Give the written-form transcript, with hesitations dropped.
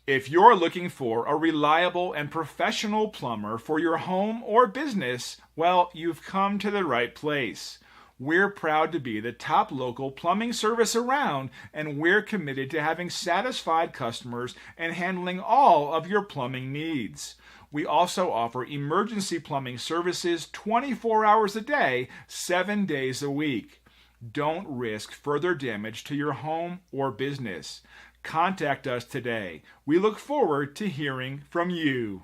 If you're looking for a reliable and professional plumber for your home or business, well, you've come to the right place. We're proud to be the top local plumbing service around, and we're committed to having satisfied customers and handling all of your plumbing needs. We also offer emergency plumbing services 24 hours a day, 7 days a week. Don't risk further damage to your home or business. Contact us today. We look forward to hearing from you.